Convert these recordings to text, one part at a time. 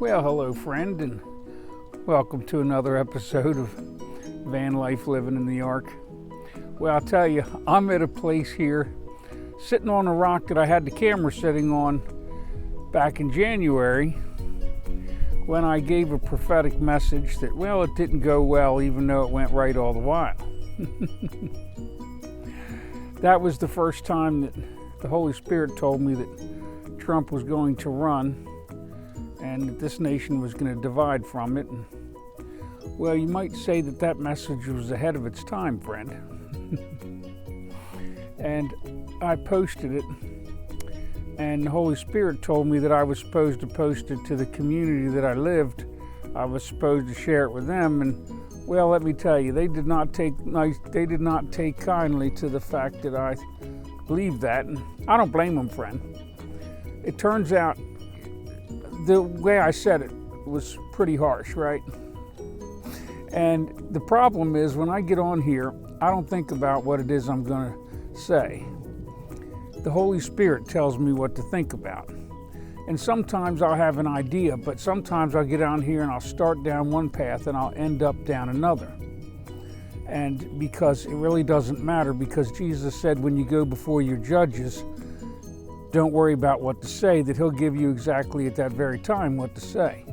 Well, hello friend, and welcome to another episode of Van Life Living in the Ark. Well, I'll tell you, I'm at a place here, sitting on a rock that I had the camera sitting on back in January, when I gave a prophetic message that, well, it didn't go well, even though it went right all the while. That was the first time that the Holy Spirit told me that Trump was going to run and that this nation was going to divide from it. And, well, you might say that that message was ahead of its time, friend. And I posted it, and the Holy Spirit told me that I was supposed to post it to the community that I lived. I was supposed to share it with them, and well, let me tell you, they did not take kindly to the fact that I believed that, and I don't blame them, friend. It turns out the way I said it was pretty harsh, right? And the problem is, when I get on here, I don't think about what it is I'm going to say. The Holy Spirit tells me what to think about. And sometimes I'll have an idea, but sometimes I'll get on here and I'll start down one path and I'll end up down another. And because it really doesn't matter, because Jesus said when you go before your judges, don't worry about what to say, that he'll give you exactly at that very time what to say.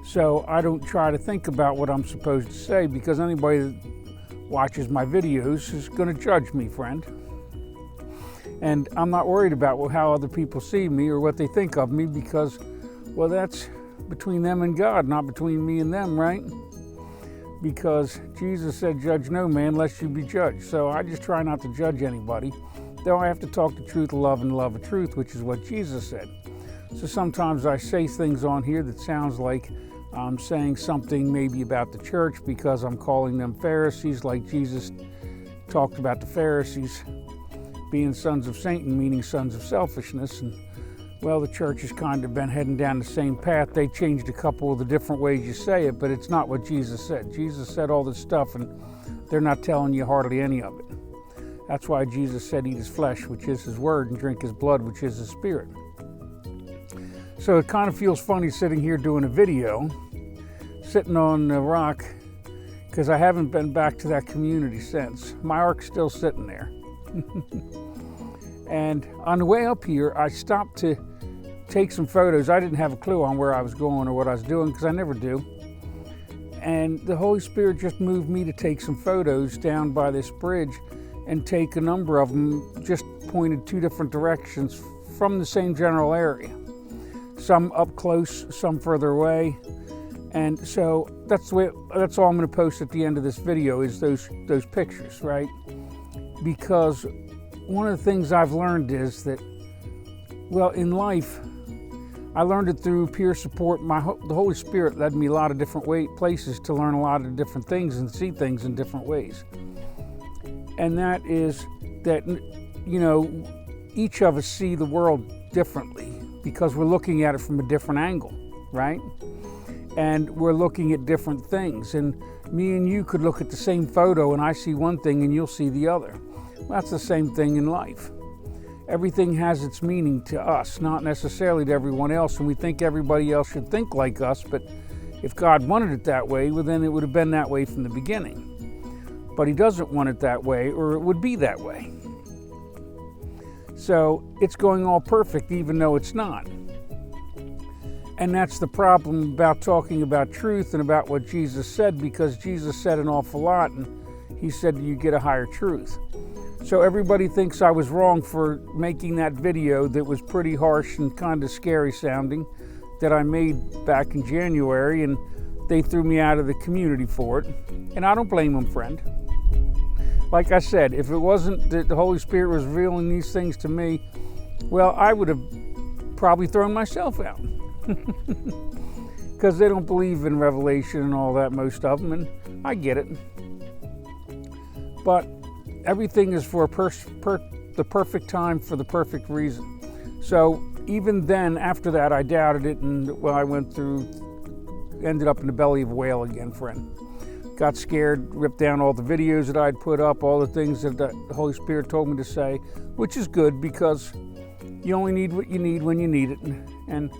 So I don't try to think about what I'm supposed to say, because anybody that watches my videos is going to judge me, friend. And I'm not worried about how other people see me or what they think of me, because, well, that's between them and God, not between me and them, right? Because Jesus said, judge no man lest you be judged. So I just try not to judge anybody. Though I have to talk the truth of love and love of truth, which is what Jesus said. So sometimes I say things on here that sounds like I'm saying something maybe about the church because I'm calling them Pharisees, like Jesus talked about the Pharisees being sons of Satan, meaning sons of selfishness. And well, the church has kind of been heading down the same path. They changed a couple of the different ways you say it, but it's not what Jesus said. Jesus said all this stuff, and they're not telling you hardly any of it. That's why Jesus said, eat his flesh, which is his word, and drink his blood, which is his spirit. So it kind of feels funny sitting here doing a video, sitting on a rock, because I haven't been back to that community since. My ark's still sitting there. And on the way up here, I stopped to take some photos. I didn't have a clue on where I was going or what I was doing, because I never do. And the Holy Spirit just moved me to take some photos down by this bridge and take a number of them, just pointed two different directions from the same general area. Some up close, some further away. And so that's all I'm going to post at the end of this video is those pictures, right? Because one of the things I've learned is that, well, in life, I learned it through peer support. The Holy Spirit led me a lot of different places to learn a lot of different things and see things in different ways. And that is that, you know, each of us see the world differently because we're looking at it from a different angle, right? And we're looking at different things. And me and you could look at the same photo and I see one thing and you'll see the other. Well, that's the same thing in life. Everything has its meaning to us, not necessarily to everyone else. And we think everybody else should think like us, but if God wanted it that way, well, then it would have been that way from the beginning. But he doesn't want it that way, or it would be that way. So it's going all perfect, even though it's not. And that's the problem about talking about truth and about what Jesus said, because Jesus said an awful lot, and he said you get a higher truth. So everybody thinks I was wrong for making that video that was pretty harsh and kind of scary sounding that I made back in January, and they threw me out of the community for it. And I don't blame them, friend. Like I said, if it wasn't that the Holy Spirit was revealing these things to me, well, I would have probably thrown myself out. Because they don't believe in revelation and all that, most of them, and I get it. But everything is for the perfect time for the perfect reason. So even then, after that, I doubted it, and well, I ended up in the belly of a whale again, friend. Got scared, ripped down all the videos that I'd put up, all the things that the Holy Spirit told me to say, which is good because you only need what you need when you need it. And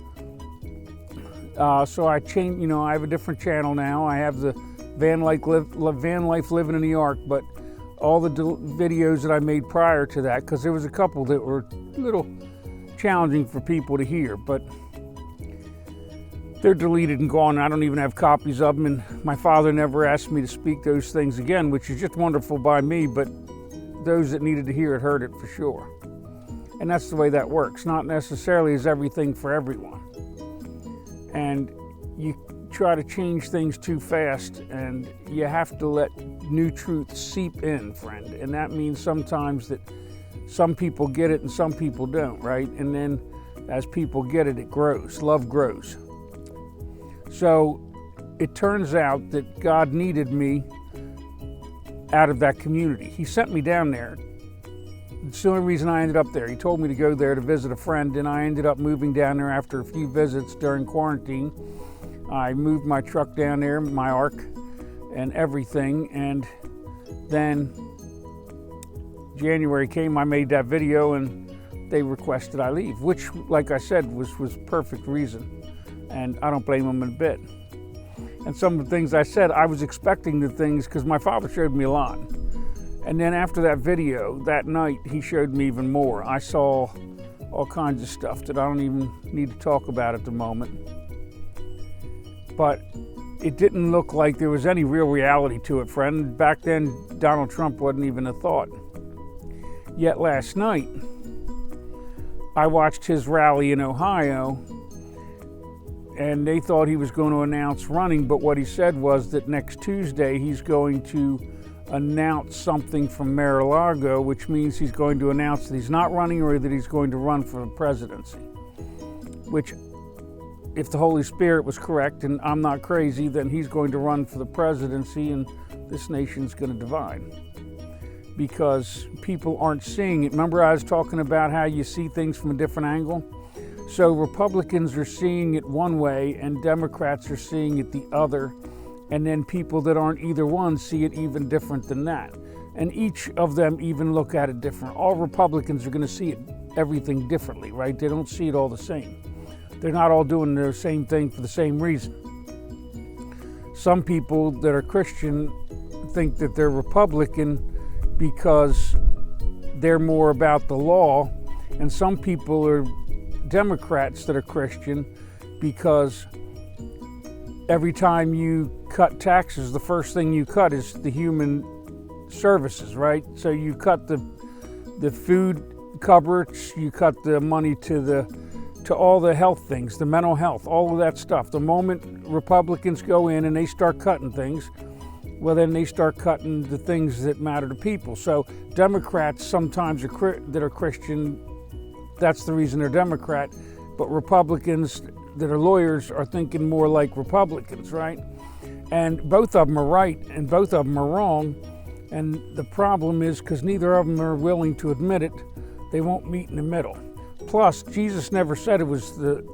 So I changed, I have a different channel now. I have the van life living in New York, but all the videos that I made prior to that, because there was a couple that were a little challenging for people to hear, but they're deleted and gone. I don't even have copies of them, and my father never asked me to speak those things again, which is just wonderful by me, but those that needed to hear it heard it for sure. And that's the way that works. Not necessarily is everything for everyone. And you try to change things too fast, and you have to let new truth seep in, friend. And that means sometimes that some people get it and some people don't, right? And then as people get it, it grows. Love grows. So it turns out that God needed me out of that community. He sent me down there. It's the only reason I ended up there. He told me to go there to visit a friend, and I ended up moving down there after a few visits during quarantine. I moved my truck down there, my Ark, and everything, and then January came, I made that video, and they requested I leave, which, like I said, was perfect reason, and I don't blame them a bit. And some of the things I said, I was expecting the things, because my father showed me a lot. And then after that video, that night, he showed me even more. I saw all kinds of stuff that I don't even need to talk about at the moment. But it didn't look like there was any real reality to it, friend. Back then, Donald Trump wasn't even a thought. Yet last night, I watched his rally in Ohio, and they thought he was going to announce running, but what he said was that next Tuesday, he's going to announce something from Mar-a-Lago, which means he's going to announce that he's not running or that he's going to run for the presidency. Which, if the Holy Spirit was correct and I'm not crazy, then he's going to run for the presidency and this nation's going to divide. Because people aren't seeing it. Remember I was talking about how you see things from a different angle? So Republicans are seeing it one way and Democrats are seeing it the other. And then people that aren't either one see it even different than that. And each of them even look at it different. All Republicans are going to see it, everything differently, right? They don't see it all the same. They're not all doing the same thing for the same reason. Some people that are Christian think that they're Republican because they're more about the law. And some people are Democrats that are Christian because every time you cut taxes, the first thing you cut is the human services, right? So you cut the food cupboards, you cut the money to all the health things, the mental health, all of that stuff. The moment Republicans go in and they start cutting things, well, then they start cutting the things that matter to people. So Democrats sometimes that are Christian, that's the reason they're Democrat, but Republicans that are lawyers are thinking more like Republicans, right? And both of them are right and both of them are wrong. And the problem is because neither of them are willing to admit it, they won't meet in the middle. Plus, Jesus never said it was the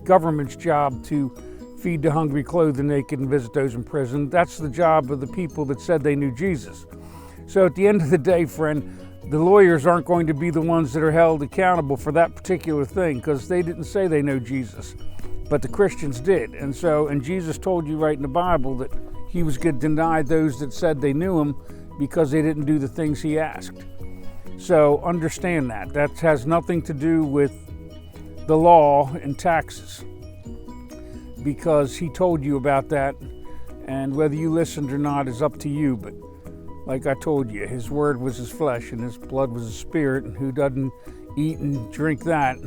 government's job to feed the hungry, clothe the naked, and visit those in prison. That's the job of the people that said they knew Jesus. So at the end of the day, friend, the lawyers aren't going to be the ones that are held accountable for that particular thing because they didn't say they know Jesus, but the Christians did. And Jesus told you right in the Bible that he was going to deny those that said they knew him because they didn't do the things he asked. So understand that. That has nothing to do with the law and taxes because he told you about that, and whether you listened or not is up to you. But like I told you, his word was his flesh and his blood was his spirit, and who doesn't eat and drink that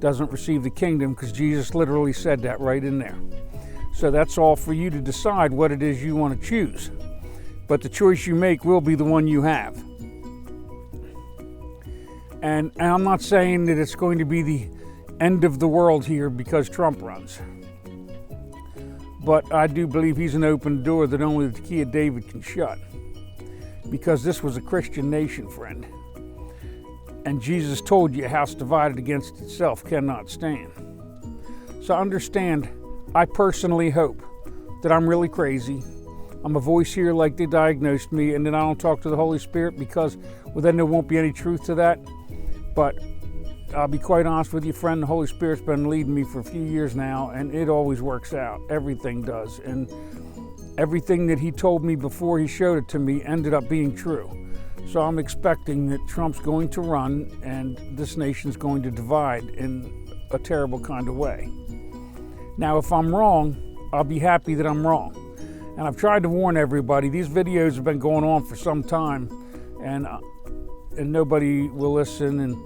doesn't receive the kingdom, because Jesus literally said that right in there. So that's all for you to decide what it is you want to choose. But the choice you make will be the one you have. And I'm not saying that it's going to be the end of the world here because Trump runs. But I do believe he's an open door that only the key of David can shut. Because this was a Christian nation, friend. And Jesus told you a house divided against itself cannot stand. So understand, I personally hope that I'm really crazy. I'm a voice here like they diagnosed me, and then I don't talk to the Holy Spirit because, well, then there won't be any truth to that. But I'll be quite honest with you, friend, the Holy Spirit's been leading me for a few years now, and it always works out. Everything does. And everything that he told me before he showed it to me ended up being true. So I'm expecting that Trump's going to run and this nation's going to divide in a terrible kind of way. Now, if I'm wrong, I'll be happy that I'm wrong. And I've tried to warn everybody. These videos have been going on for some time, and nobody will listen. And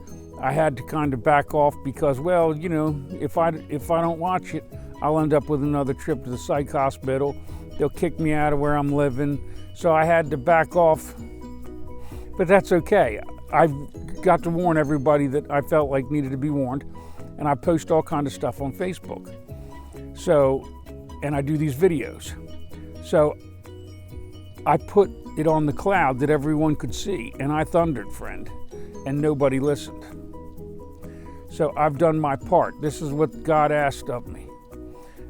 I had to kind of back off because, well, you know, if I don't watch it, I'll end up with another trip to the psych hospital. They'll kick me out of where I'm living. So I had to back off. But that's okay. I've got to warn everybody that I felt like needed to be warned. And I post all kind of stuff on Facebook. So, and I do these videos. So I put it on the cloud that everyone could see. And I thundered, friend. And nobody listened. So I've done my part. This is what God asked of me.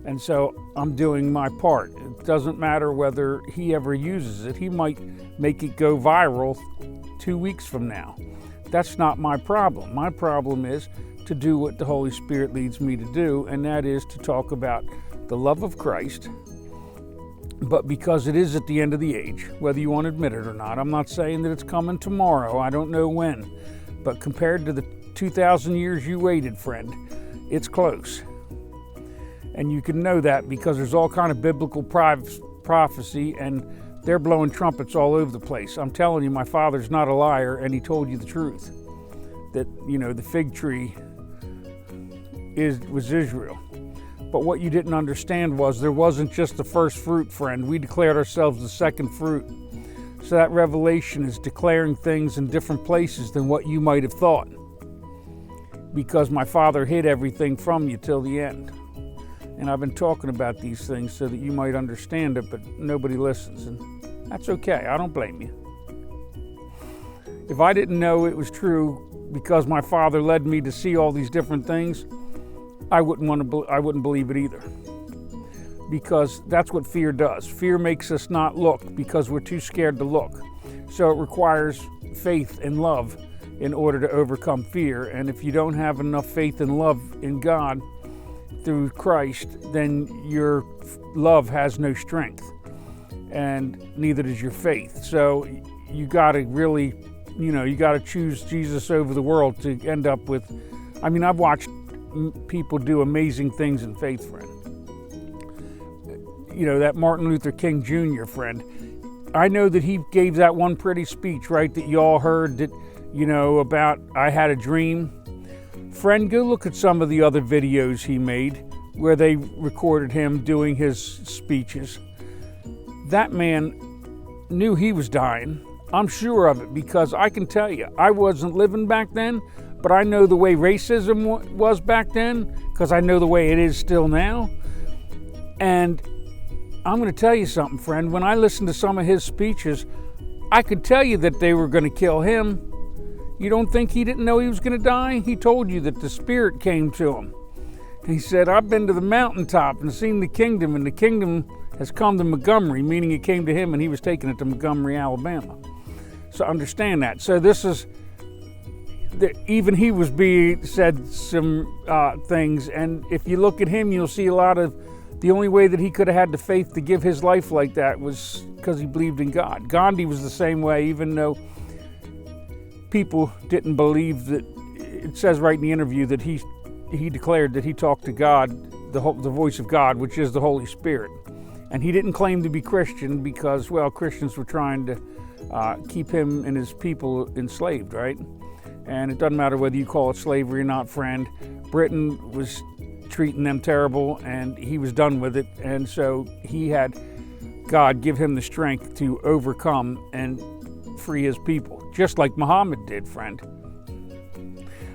And so I'm doing my part. It doesn't matter whether he ever uses it. He might make it go viral 2 weeks from now. That's not my problem. My problem is to do what the Holy Spirit leads me to do, and that is to talk about the love of Christ. But because it is at the end of the age, whether you want to admit it or not, I'm not saying that it's coming tomorrow. I don't know when. But compared to the 2,000 years you waited, friend, it's close. And you can know that because there's all kind of biblical prophecy, and they're blowing trumpets all over the place. I'm telling you, my father's not a liar, and he told you the truth. That, you know, the fig tree was Israel. But what you didn't understand was there wasn't just the first fruit, friend. We declared ourselves the second fruit. So that revelation is declaring things in different places than what you might have thought. Because my father hid everything from you till the end. And I've been talking about these things so that you might understand it, but nobody listens. And that's okay. I don't blame you. If I didn't know it was true because my father led me to see all these different things, I wouldn't believe it either. Because that's what fear does. Fear makes us not look because we're too scared to look. So it requires faith and love in order to overcome fear. And if you don't have enough faith and love in God through Christ, then your love has no strength, and neither does your faith. So you got to really, you got to choose Jesus over the world to end up with. I mean, I've watched people do amazing things in faith, friend. That Martin Luther King Jr. friend. I know that he gave that one pretty speech, right, that you all heard that, about I had a dream. Friend, go look at some of the other videos he made where they recorded him doing his speeches. That man knew he was dying. I'm sure of it because I can tell you, I wasn't living back then, but I know the way racism was back then because I know the way it is still now. And I'm going to tell you something, friend. When I listened to some of his speeches, I could tell you that they were going to kill him. You don't think he didn't know he was going to die? He told you that the Spirit came to him. He said, I've been to the mountaintop and seen the kingdom, and the kingdom has come to Montgomery, meaning it came to him and he was taking it to Montgomery, Alabama. So understand that. So this is, even he was said some things, and if you look at him, you'll see a lot of, the only way that he could have had the faith to give his life like that was because he believed in God. Gandhi was the same way, even though people didn't believe that. It says right in the interview that he declared that he talked to God, the voice of God, which is the Holy Spirit. And he didn't claim to be Christian because, well, Christians were trying to keep him and his people enslaved, right? And it doesn't matter whether you call it slavery or not, friend. Britain was treating them terrible, and he was done with it. And so he had God give him the strength to overcome and free his people, just like Muhammad did, friend.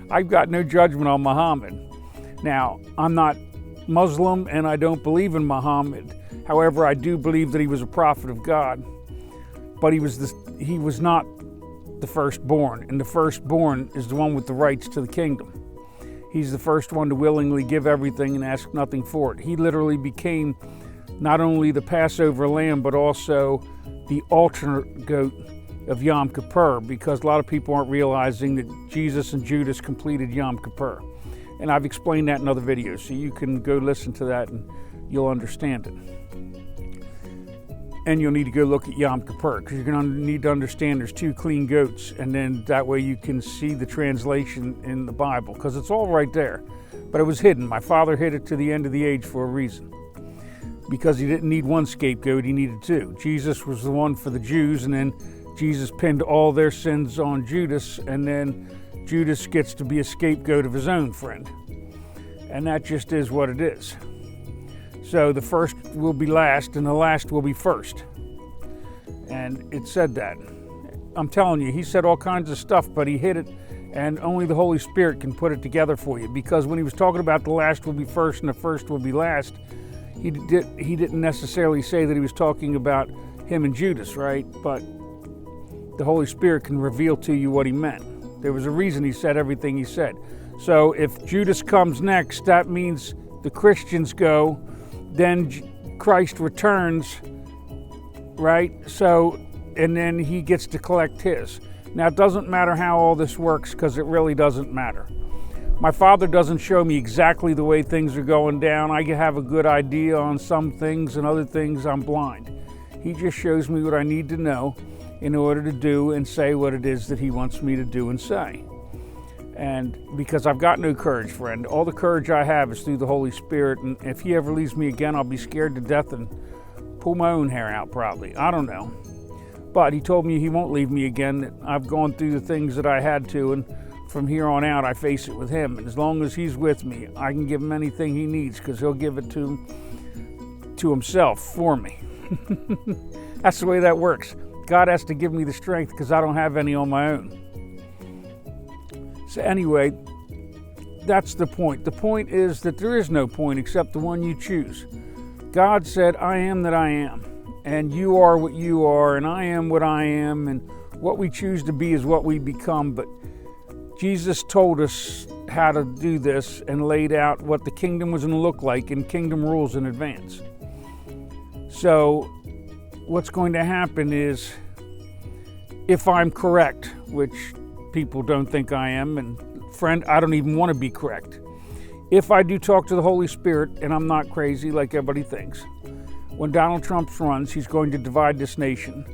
I've got no judgment on Muhammad. Now, I'm not Muslim and I don't believe in Muhammad. However, I do believe that he was a prophet of God. But he was not the firstborn, and the firstborn is the one with the rights to the kingdom. He's the first one to willingly give everything and ask nothing for it. He literally became not only the Passover lamb, but also the alternate goat of Yom Kippur, because a lot of people aren't realizing that Jesus and Judas completed Yom Kippur. And I've explained that in other videos, so you can go listen to that and you'll understand it. And you'll need to go look at Yom Kippur, because you're going to need to understand there's 2 clean goats, and then that way you can see the translation in the Bible, because it's all right there. But it was hidden. My father hid it to the end of the age for a reason, because he didn't need one scapegoat, he needed 2. Jesus was the one for the Jews, and then Jesus pinned all their sins on Judas, and then Judas gets to be a scapegoat of his own friend. And that just is what it is. So the first will be last, and the last will be first. And it said that. I'm telling you, he said all kinds of stuff, but he hid it, and only the Holy Spirit can put it together for you. Because when he was talking about the last will be first and the first will be last, he didn't necessarily say that he was talking about him and Judas, right? But the Holy Spirit can reveal to you what he meant. There was a reason he said everything he said. So if Judas comes next, that means the Christians go, then Christ returns, right? So, and then he gets to collect his. Now, it doesn't matter how all this works, because it really doesn't matter. My father doesn't show me exactly the way things are going down. I have a good idea on some things, and other things I'm blind. He just shows me what I need to know in order to do and say what it is that he wants me to do and say. And because I've got no courage, friend. All the courage I have is through the Holy Spirit, and if he ever leaves me again, I'll be scared to death and pull my own hair out probably. I don't know. But he told me he won't leave me again, that I've gone through the things that I had to, and from here on out I face it with him. And as long as he's with me, I can give him anything he needs, because he'll give it to himself for me. That's the way that works. God has to give me the strength, because I don't have any on my own. So anyway, that's the point. The point is that there is no point except the one you choose. God said, I am that I am, and you are what you are, and I am what I am, and what we choose to be is what we become. But Jesus told us how to do this and laid out what the kingdom was going to look like, and kingdom rules in advance. So what's going to happen is, if I'm correct, which people don't think I am, and friend, I don't even want to be correct. If I do talk to the Holy Spirit, and I'm not crazy like everybody thinks, when Donald Trump runs, he's going to divide this nation,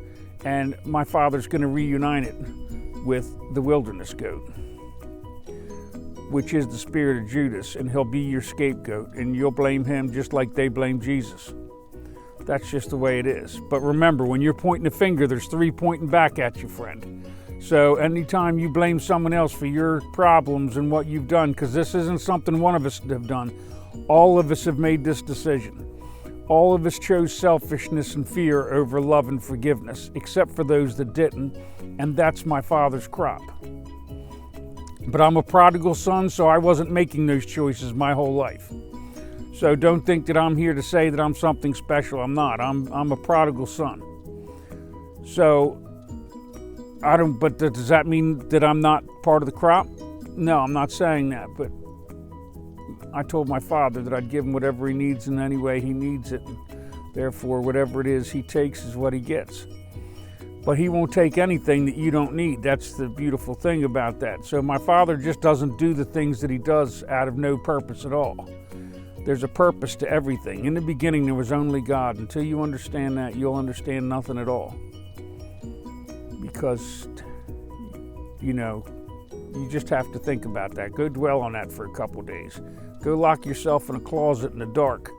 and my father's going to reunite it with the wilderness goat, which is the spirit of Judas, and he'll be your scapegoat, and you'll blame him just like they blame Jesus. That's just the way it is. But remember, when you're pointing a finger, there's 3 pointing back at you, friend. So anytime you blame someone else for your problems and what you've done, because this isn't something one of us have done, all of us have made this decision. All of us chose selfishness and fear over love and forgiveness, except for those that didn't, and that's my father's crop. But I'm a prodigal son, so I wasn't making those choices my whole life. So don't think that I'm here to say that I'm something special. I'm not. I'm a prodigal son. So but does that mean that I'm not part of the crop? No, I'm not saying that, but I told my father that I'd give him whatever he needs in any way he needs it. And therefore, whatever it is he takes is what he gets. But he won't take anything that you don't need. That's the beautiful thing about that. So my father just doesn't do the things that he does out of no purpose at all. There's a purpose to everything. In the beginning, there was only God. Until you understand that, you'll understand nothing at all. Because, you just have to think about that. Go dwell on that for a couple days. Go lock yourself in a closet in the dark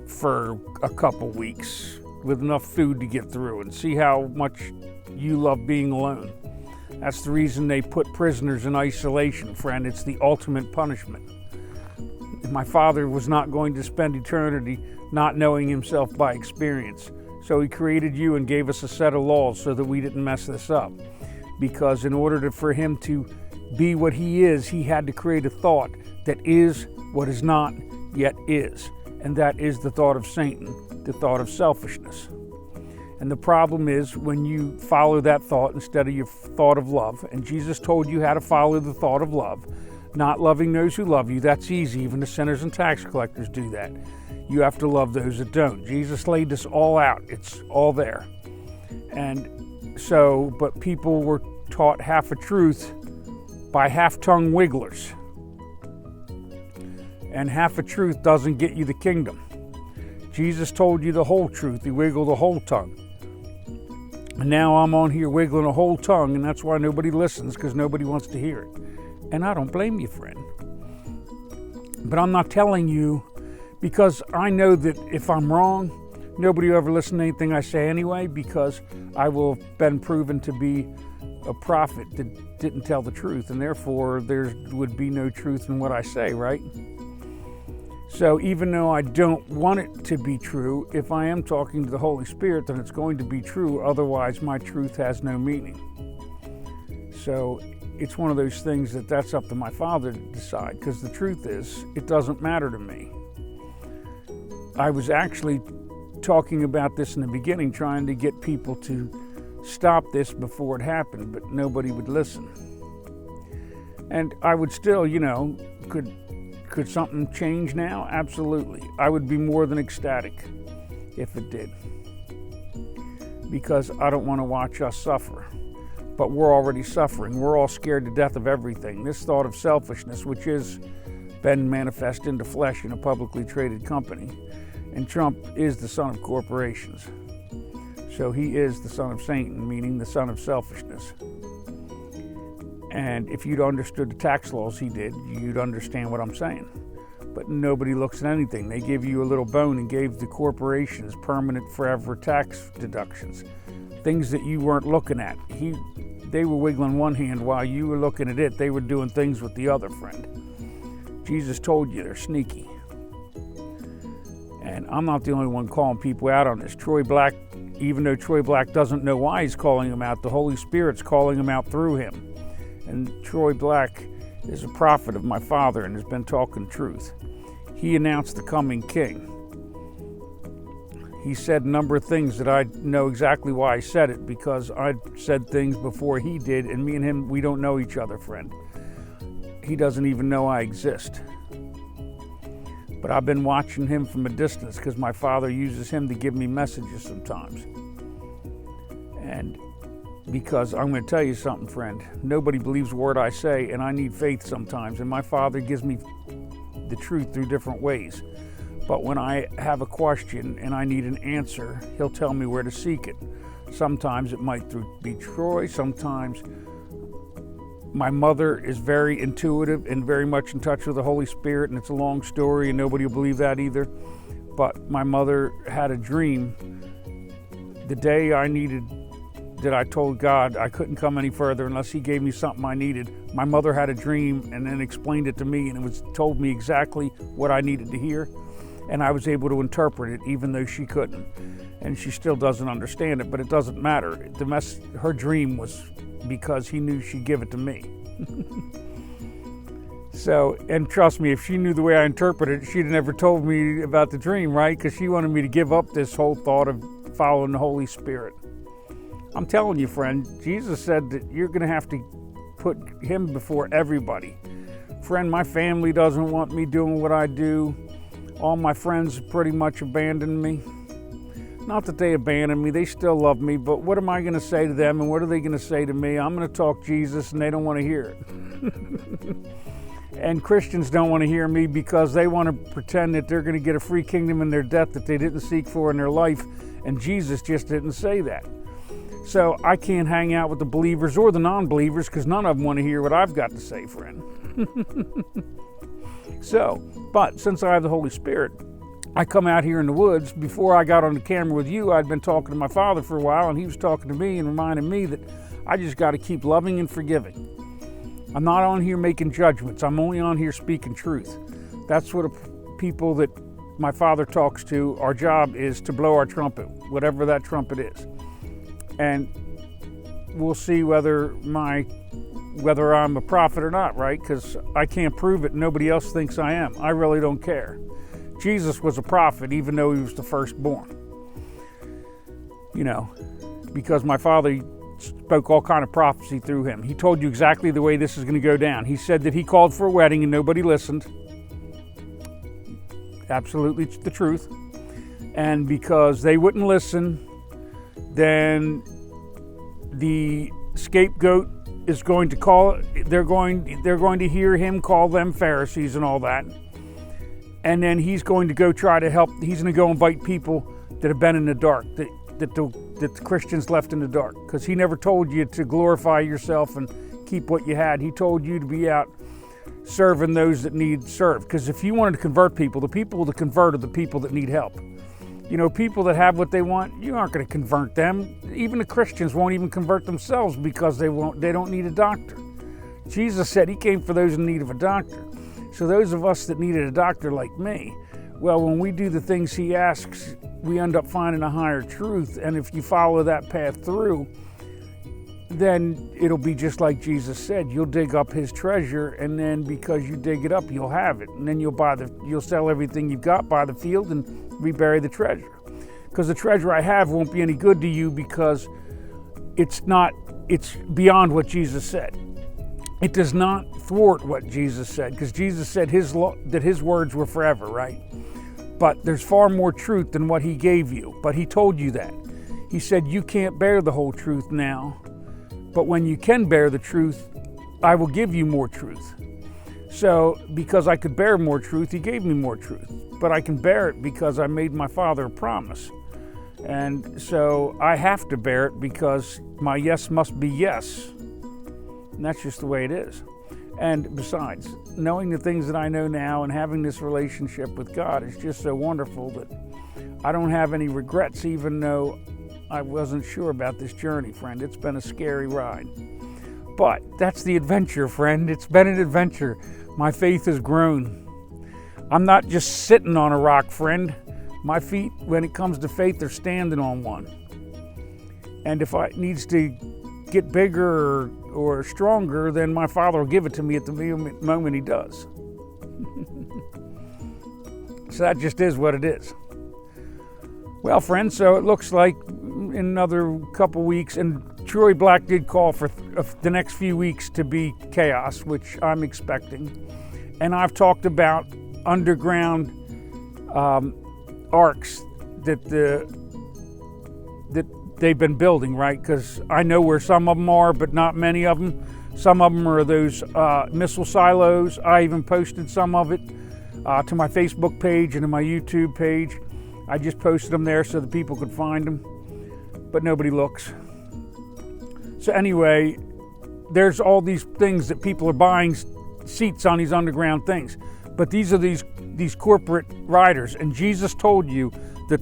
for a couple weeks with enough food to get through, and see how much you love being alone. That's the reason they put prisoners in isolation, friend. It's the ultimate punishment. My father was not going to spend eternity not knowing himself by experience. So he created you and gave us a set of laws so that we didn't mess this up. Because in order for him to be what he is, he had to create a thought that is what is not yet is. And that is the thought of Satan, the thought of selfishness. And the problem is when you follow that thought instead of your thought of love, and Jesus told you how to follow the thought of love, not loving those who love you. That's easy. Even the sinners and tax collectors do that. You have to love those that don't. Jesus laid this all out. It's all there. And But people were taught half a truth by half-tongue wigglers. And half a truth doesn't get you the kingdom. Jesus told you the whole truth. He wiggled the whole tongue. And now I'm on here wiggling a whole tongue, and that's why nobody listens, because nobody wants to hear it. And I don't blame you, friend. But I'm not telling you, because I know that if I'm wrong, nobody will ever listen to anything I say anyway, because I will have been proven to be a prophet that didn't tell the truth, and therefore there would be no truth in what I say, right? So even though I don't want it to be true, if I am talking to the Holy Spirit, then it's going to be true. Otherwise, my truth has no meaning. So it's one of those things that's up to my Father to decide, because the truth is, it doesn't matter to me. I was actually talking about this in the beginning, trying to get people to stop this before it happened, but nobody would listen. And I would still, could something change now? Absolutely. I would be more than ecstatic if it did, because I don't want to watch us suffer. But we're already suffering. We're all scared to death of everything. This thought of selfishness, which has been manifest into flesh in a publicly traded company. And Trump is the son of corporations. So he is the son of Satan, meaning the son of selfishness. And if you'd understood the tax laws he did, you'd understand what I'm saying. But nobody looks at anything. They give you a little bone and gave the corporations permanent forever tax deductions. Things that you weren't looking at. They were wiggling one hand while you were looking at it. They were doing things with the other, friend. Jesus told you they're sneaky. And I'm not the only one calling people out on this. Troy Black, even though Troy Black doesn't know why he's calling him out, the Holy Spirit's calling him out through him. And Troy Black is a prophet of my Father and has been talking truth. He announced the coming king. He said a number of things that I know exactly why I said it, because I said things before he did, and me and him, we don't know each other, friend. He doesn't even know I exist. But I've been watching him from a distance, because my Father uses him to give me messages sometimes. And because I'm going to tell you something, friend. Nobody believes a word I say, and I need faith sometimes. And my Father gives me the truth through different ways. But when I have a question and I need an answer, he'll tell me where to seek it. Sometimes it might be Troy. Sometimes my mother is very intuitive and very much in touch with the Holy Spirit, and it's a long story, and nobody will believe that either. But my mother had a dream the day that I told God I couldn't come any further unless he gave me something I needed. My mother had a dream and then explained it to me, and told me exactly what I needed to hear. And I was able to interpret it, even though she couldn't. And she still doesn't understand it, but it doesn't matter. Her dream was because he knew she'd give it to me. So, and trust me, if she knew the way I interpreted it, she'd have never told me about the dream, right? Because she wanted me to give up this whole thought of following the Holy Spirit. I'm telling you, friend, Jesus said that you're going to have to put him before everybody. Friend, my family doesn't want me doing what I do. All my friends pretty much abandoned me. Not that they abandoned me, they still love me, but what am I going to say to them, and what are they going to say to me? I'm going to talk Jesus, and they don't want to hear it. And Christians don't want to hear me because they want to pretend that they're going to get a free kingdom in their death that they didn't seek for in their life, and Jesus just didn't say that. So I can't hang out with the believers or the non-believers, because none of them want to hear what I've got to say, friend. But since I have the Holy Spirit, I come out here in the woods. Before I got on the camera with you, I'd been talking to my Father for a while, and he was talking to me and reminding me that I just got to keep loving and forgiving. I'm not on here making judgments. I'm only on here speaking truth. That's what people that my Father talks to, our job is to blow our trumpet, whatever that trumpet is. And we'll see whether I'm a prophet or not, right? Because I can't prove it. Nobody else thinks I am. I really don't care. Jesus was a prophet, even though he was the firstborn. Because my Father spoke all kind of prophecy through him. He told you exactly the way this is going to go down. He said that he called for a wedding and nobody listened. Absolutely the truth. And because they wouldn't listen, then the scapegoat is going to call, they're going to hear him call them Pharisees and all that. And then he's going to go try to help, he's going to go invite people that have been in the dark, that the Christians left in the dark. Because he never told you to glorify yourself and keep what you had. He told you to be out serving those that need served. Because if you wanted to convert people, the people to convert are the people that need help. You know, people that have what they want, you aren't going to convert them. Even the Christians won't even convert themselves because they don't need a doctor. Jesus said he came for those in need of a doctor. So those of us that needed a doctor like me, well, when we do the things he asks, we end up finding a higher truth. And if you follow that path through, then it'll be just like Jesus said. You'll dig up his treasure, and then because you dig it up, you'll have it. And then you'll sell everything you've got, buy the field, and rebury the treasure. Because the treasure I have won't be any good to you because it's beyond what Jesus said. It does not thwart what Jesus said, because Jesus said that his words were forever, right? But there's far more truth than what he gave you. But he told you that. He said you can't bear the whole truth now. But when you can bear the truth, I will give you more truth. So, because I could bear more truth, he gave me more truth. But I can bear it because I made my Father a promise. And so I have to bear it because my yes must be yes. And that's just the way it is. And besides, knowing the things that I know now and having this relationship with God is just so wonderful that I don't have any regrets, even though I wasn't sure about this journey, friend. It's been a scary ride. But that's the adventure, friend. It's been an adventure. My faith has grown. I'm not just sitting on a rock, friend. My feet, when it comes to faith, they're standing on one. And if it needs to get bigger or stronger, then my Father will give it to me at the moment he does. So that just is what it is. Well, friends, so it looks like in another couple weeks, and Troy Black did call for the next few weeks to be chaos, which I'm expecting. And I've talked about underground arcs that they've been building, right? Because I know where some of them are, but not many of them. Some of them are those missile silos. I even posted some of it to my Facebook page and to my YouTube page. I just posted them there so that people could find them, but nobody looks. So anyway, there's all these things that people are buying seats on these underground things. But these are these corporate riders, and Jesus told you that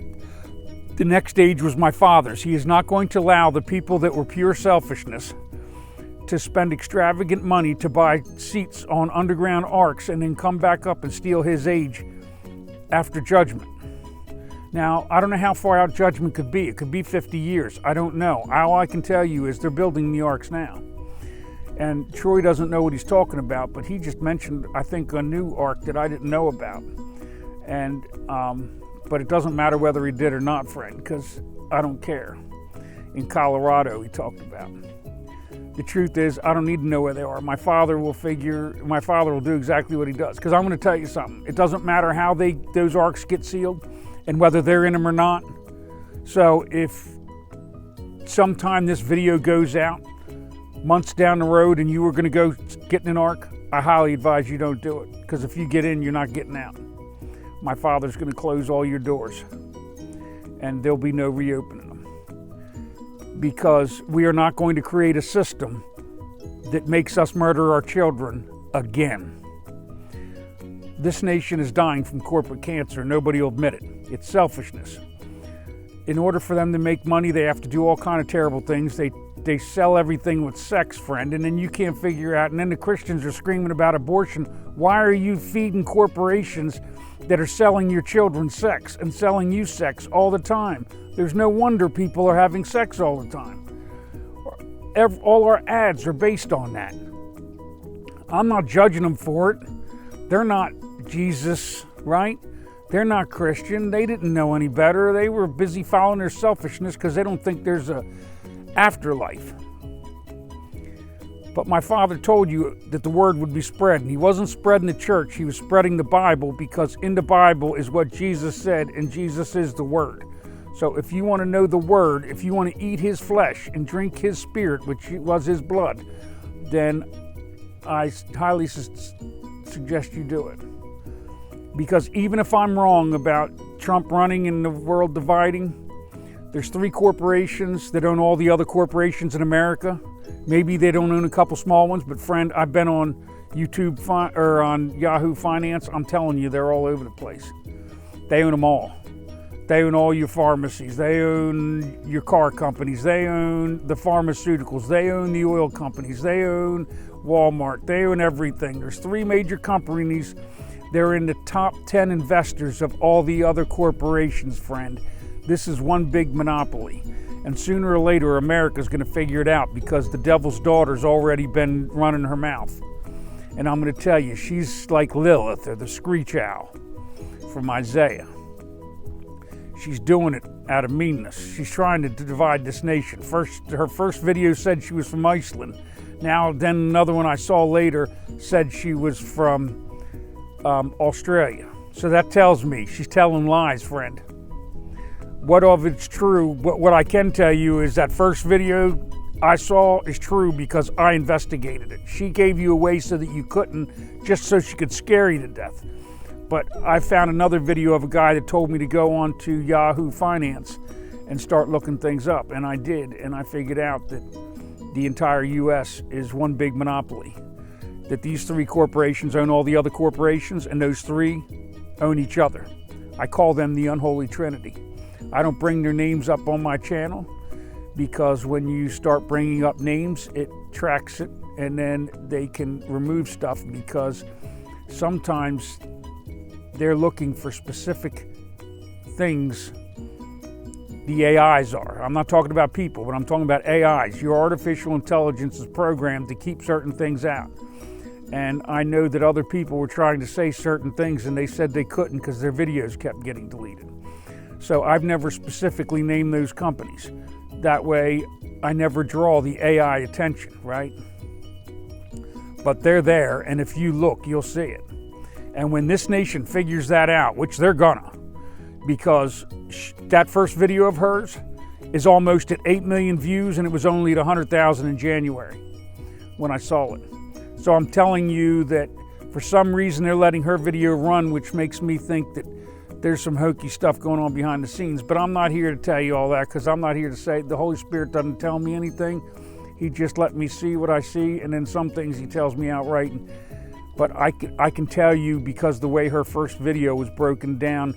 the next stage was my Father's. He is not going to allow the people that were pure selfishness to spend extravagant money to buy seats on underground arcs and then come back up and steal his age after judgment. Now, I don't know how far out judgment could be. It could be 50 years. I don't know. All I can tell you is they're building the arcs now. And Troy doesn't know what he's talking about, but he just mentioned, I think, a new arc that I didn't know about. And but it doesn't matter whether he did or not, friend, because I don't care. In Colorado, he talked about. The truth is, I don't need to know where they are. My Father will do exactly what he does. Because I'm going to tell you something. It doesn't matter how those arcs get sealed and whether they're in them or not. So if sometime this video goes out, months down the road, and you were going to go get in an ark, I highly advise you don't do it. Because if you get in, you're not getting out. My Father's going to close all your doors. And there'll be no reopening them. Because we are not going to create a system that makes us murder our children again. This nation is dying from corporate cancer. Nobody will admit it. It's selfishness. In order for them to make money, they have to do all kind of terrible things. They sell everything with sex, friend, and then you can't figure out, and then the Christians are screaming about abortion. Why are you feeding corporations that are selling your children sex and selling you sex all the time? There's no wonder people are having sex all the time. All our ads are based on that. I'm not judging them for it. They're not Jesus, right? They're not Christian. They didn't know any better. They were busy following their selfishness because they don't think there's a afterlife. But my Father told you that the word would be spread, and he wasn't spreading the church. He was spreading the Bible, because in the Bible is what Jesus said, and Jesus is the word. So if you want to know the Word, if you want to eat His flesh and drink His spirit, which was His blood, then I highly suggest you do it. Because even if I'm wrong about Trump running and the world dividing, there's 3 corporations that own all the other corporations in America. Maybe they don't own a couple small ones, but friend, I've been on YouTube or on Yahoo Finance. I'm telling you, they're all over the place. They own them all. They own all your pharmacies. They own your car companies. They own the pharmaceuticals. They own the oil companies. They own Walmart. They own everything. There's 3 major companies. They're in the top 10 investors of all the other corporations, friend. This is one big monopoly. And sooner or later, America's going to figure it out because the devil's daughter's already been running her mouth. And I'm going to tell you, she's like Lilith or the screech owl from Isaiah. She's doing it out of meanness. She's trying to divide this nation. Her first video said she was from Iceland. Now, then another one I saw later said she was from Australia. So that tells me she's telling lies, friend. What of it's true, what I can tell you is that first video I saw is true because I investigated it. She gave you away so that you couldn't, just so she could scare you to death. But I found another video of a guy that told me to go on to Yahoo Finance and start looking things up. And I did, and I figured out that the entire U.S. is one big monopoly. That these 3 corporations own all the other corporations, and those 3 own each other. I call them the unholy trinity. I don't bring their names up on my channel because when you start bringing up names, it tracks it, and then they can remove stuff because sometimes they're looking for specific things. The AIs are. I'm not talking about people, but I'm talking about AIs. Your artificial intelligence is programmed to keep certain things out. And I know that other people were trying to say certain things and they said they couldn't because their videos kept getting deleted. So I've never specifically named those companies. That way, I never draw the AI attention, right? But they're there, and if you look, you'll see it. And when this nation figures that out, which they're gonna, because that first video of hers is almost at 8 million views, and it was only at 100,000 in January when I saw it. So I'm telling you that for some reason they're letting her video run, which makes me think that there's some hokey stuff going on behind the scenes. But I'm not here to tell you all that because I'm not here to say the Holy Spirit doesn't tell me anything. He just let me see what I see, and then some things He tells me outright. But I can tell you because the way her first video was broken down,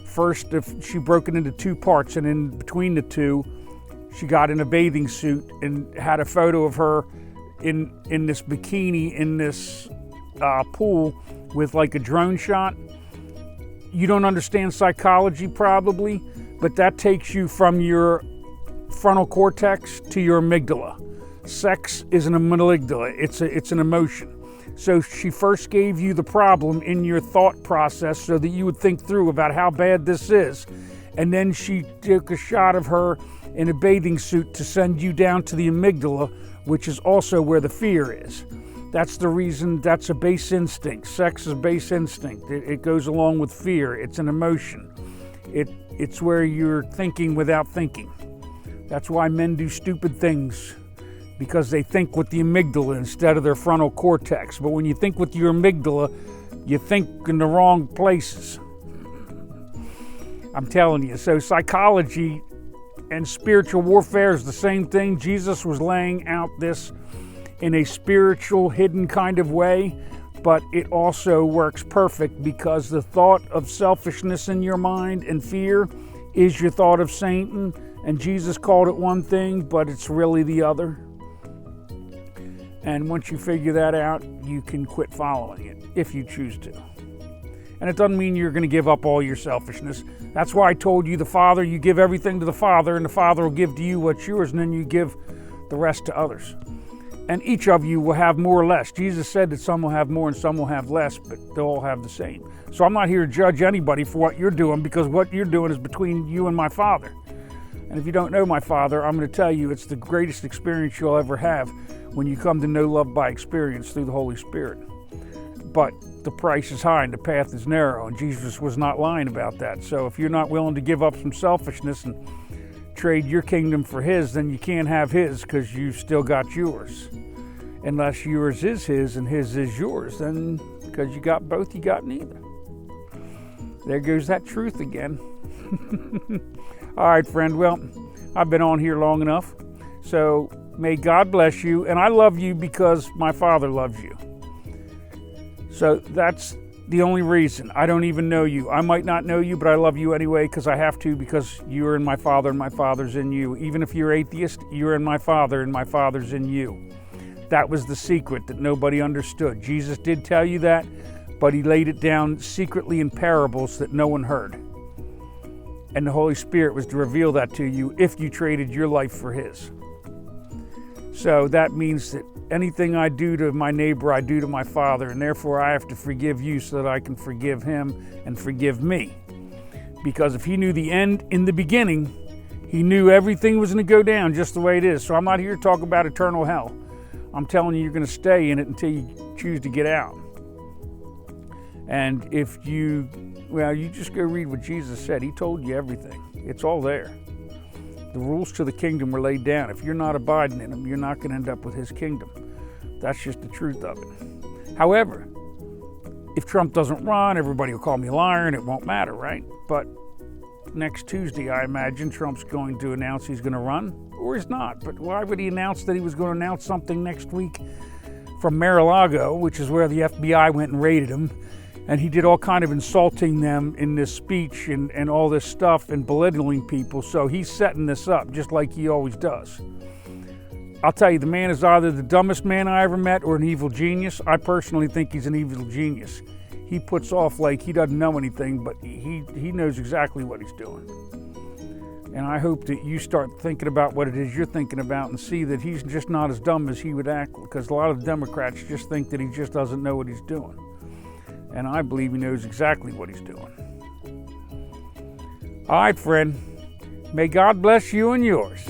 first she broke it into 2 parts, and in between the 2, she got in a bathing suit and had a photo of her in this bikini in this pool with like a drone shot. You don't understand psychology probably, but that takes you from your frontal cortex to your amygdala. Sex isn't a amygdala, it's an emotion. So she first gave you the problem in your thought process so that you would think through about how bad this is. And then she took a shot of her in a bathing suit to send you down to the amygdala, which is also where the fear is. That's the reason. That's a base instinct. Sex is a base instinct. It goes along with fear. It's an emotion. It's where you're thinking without thinking. That's why men do stupid things, because they think with the amygdala instead of their frontal cortex. But when you think with your amygdala, you think in the wrong places. I'm telling you. So psychology and spiritual warfare is the same thing. Jesus was laying out this in a spiritual, hidden kind of way, but it also works perfect because the thought of selfishness in your mind and fear is your thought of Satan, and Jesus called it one thing, but it's really the other. And once you figure that out, you can quit following it if you choose to. And it doesn't mean you're going to give up all your selfishness. That's why I told you the Father, you give everything to the Father, and the Father will give to you what's yours, and then you give the rest to others. And each of you will have more or less. Jesus said that some will have more and some will have less, but they'll all have the same. So I'm not here to judge anybody for what you're doing, because what you're doing is between you and my Father. And if you don't know my Father, I'm going to tell you it's the greatest experience you'll ever have when you come to know love by experience through the Holy Spirit. but the price is high and the path is narrow, and Jesus was not lying about that. So if you're not willing to give up some selfishness and trade your kingdom for his, then you can't have his, because you've still got yours. Unless yours is his and his is yours, then because you got both, you got neither. There goes that truth again. All right, friend. Well, I've been on here long enough. So may God bless you. And I love you because my Father loves you. So that's the only reason. I don't even know you. I might not know you, but I love you anyway because I have to, because you're in my Father and my Father's in you. Even if you're atheist, you're in my Father and my Father's in you. That was the secret that nobody understood. Jesus did tell you that, but he laid it down secretly in parables that no one heard. And the Holy Spirit was to reveal that to you if you traded your life for his. So that means that anything I do to my neighbor, I do to my Father, and therefore I have to forgive you so that I can forgive him and forgive me. Because if he knew the end in the beginning, he knew everything was going to go down just the way it is. So I'm not here to talk about eternal hell. I'm telling you, you're going to stay in it until you choose to get out. And if you just go read what Jesus said. He told you everything. It's all there. The rules to the kingdom were laid down. If you're not abiding in them, you're not going to end up with his kingdom. That's just the truth of it. However, if Trump doesn't run, everybody will call me a liar and it won't matter, right? But next Tuesday, I imagine Trump's going to announce he's going to run, or he's not. But why would he announce that he was going to announce something next week from Mar-a-Lago, which is where the FBI went and raided him? And he did all kind of insulting them in this speech and all this stuff and belittling people. So he's setting this up just like he always does. I'll tell you, the man is either the dumbest man I ever met or an evil genius. I personally think he's an evil genius. He puts off like he doesn't know anything, but he knows exactly what he's doing. And I hope that you start thinking about what it is you're thinking about and see that he's just not as dumb as he would act, because a lot of Democrats just think that he just doesn't know what he's doing. And I believe he knows exactly what he's doing. All right, friend. May God bless you and yours.